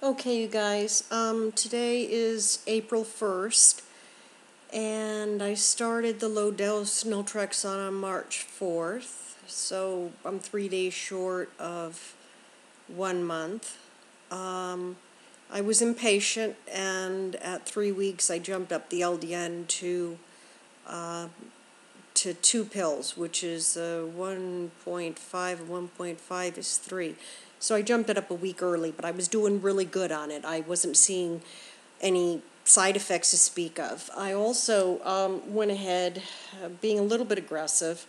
Okay, you guys, today is April 1st, and I started the low-dose naltrexone on March 4th, so I'm 3 days short of 1 month. I was impatient, and at 3 weeks I jumped up the LDN to 2 pills, which is 1.5, and 1.5 is 3. So I jumped it up a week early, but I was doing really good on it. I wasn't seeing any side effects to speak of. I also went ahead, being a little bit aggressive,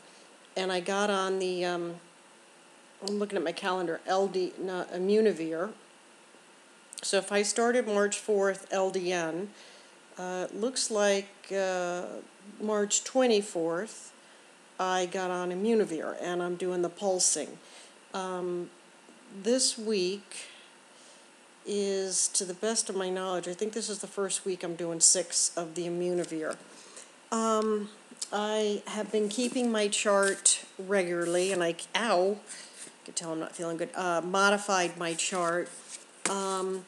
and I got on the, I'm looking at my calendar, Imunovir. So if I started March 4th LDN, it looks like March 24th, I got on Imunovir, and I'm doing the pulsing. This week is, to the best of my knowledge, I think this is the first week I'm doing 6 of the Imunovir. I have been keeping my chart regularly, and I can tell I'm not feeling good, modified my chart. I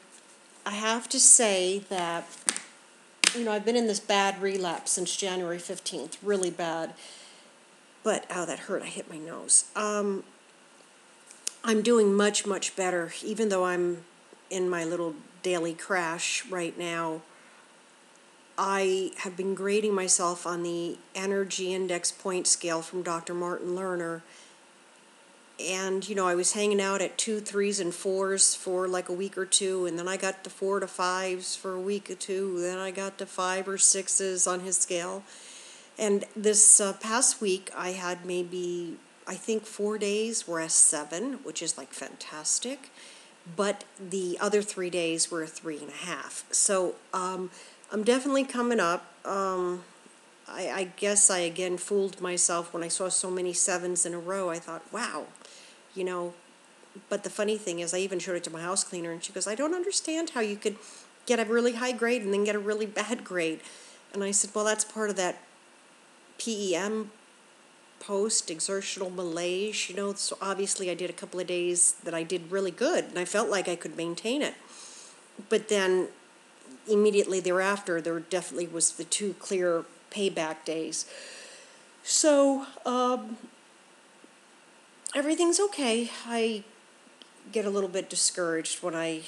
have to say that, I've been in this bad relapse since January 15th, really bad. But, that hurt, I hit my nose. I'm doing much, much better, even though I'm in my little daily crash right now. I have been grading myself on the Energy Index Point Scale from Dr. Martin Lerner, and, I was hanging out at 2, 3s, and 4s for like a week or two, and then I got to 4 to 5s for a week or two, then I got to 5 or 6s on his scale. And this past week, I had maybe, I think 4 days were a 7, which is like fantastic. But the other 3 days were a 3.5. So I'm definitely coming up. I guess I again fooled myself when I saw so many 7s in a row. I thought, wow, But the funny thing is, I even showed it to my house cleaner, and she goes, I don't understand how you could get a really high grade and then get a really bad grade. And I said, well, that's part of that PEM, post-exertional malaise, so obviously I did a couple of days that I did really good, and I felt like I could maintain it. But then, immediately thereafter, there definitely was the 2 clear payback days. So, everything's okay. I get a little bit discouraged when I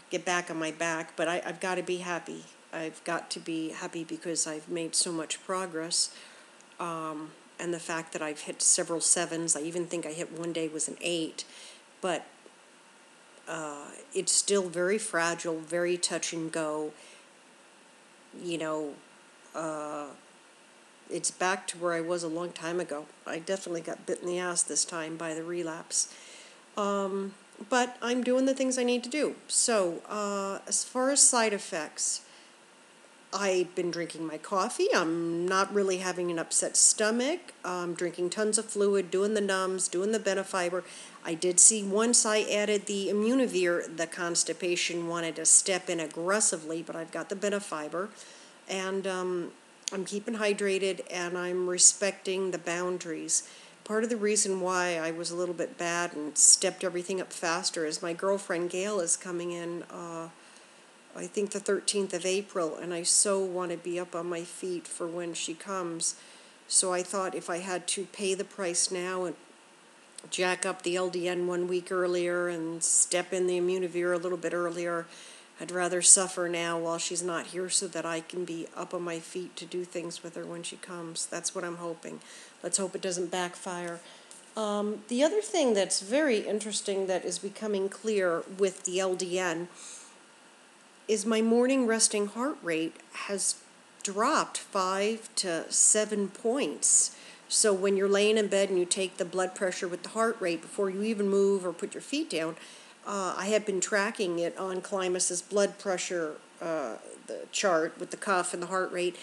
get back on my back, but I've got to be happy. I've got to be happy because I've made so much progress. And the fact that I've hit several 7s, I even think I hit one day was an 8, but it's still very fragile, very touch and go. It's back to where I was a long time ago. I definitely got bit in the ass this time by the relapse. But I'm doing the things I need to do. So, as far as side effects, I've been drinking my coffee. I'm not really having an upset stomach. I'm drinking tons of fluid, doing the numbs, doing the Benefiber. I did see once I added the Imunovir, the constipation wanted to step in aggressively, but I've got the Benefiber. And I'm keeping hydrated, and I'm respecting the boundaries. Part of the reason why I was a little bit bad and stepped everything up faster is my girlfriend Gail is coming in I think the 13th of April, and I so want to be up on my feet for when she comes. So I thought if I had to pay the price now and jack up the LDN 1 week earlier and step in the Imunovir a little bit earlier, I'd rather suffer now while she's not here so that I can be up on my feet to do things with her when she comes. That's what I'm hoping. Let's hope it doesn't backfire. The other thing that's very interesting that is becoming clear with the LDN is my morning resting heart rate has dropped 5 to 7 points. So when you're laying in bed and you take the blood pressure with the heart rate before you even move or put your feet down, I had been tracking it on Climus's blood pressure the chart with the cuff and the heart rate,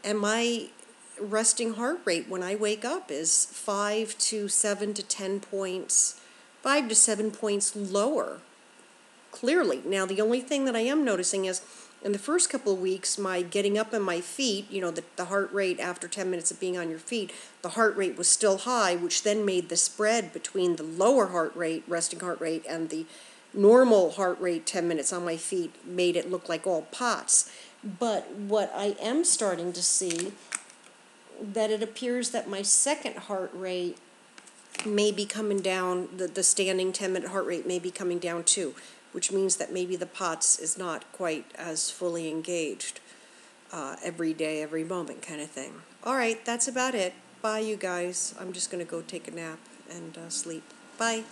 and my resting heart rate when I wake up is 5 to 7 to 10 points, 5 to 7 points lower. Clearly. Now, the only thing that I am noticing is in the first couple of weeks, my getting up on my feet, the heart rate after 10 minutes of being on your feet, the heart rate was still high, which then made the spread between the lower heart rate, resting heart rate, and the normal heart rate 10 minutes on my feet made it look like all POTS. But what I am starting to see, that it appears that my second heart rate may be coming down, the standing 10-minute heart rate may be coming down too, which means that maybe the POTS is not quite as fully engaged every day, every moment kind of thing. All right, that's about it. Bye, you guys. I'm just going to go take a nap and sleep. Bye.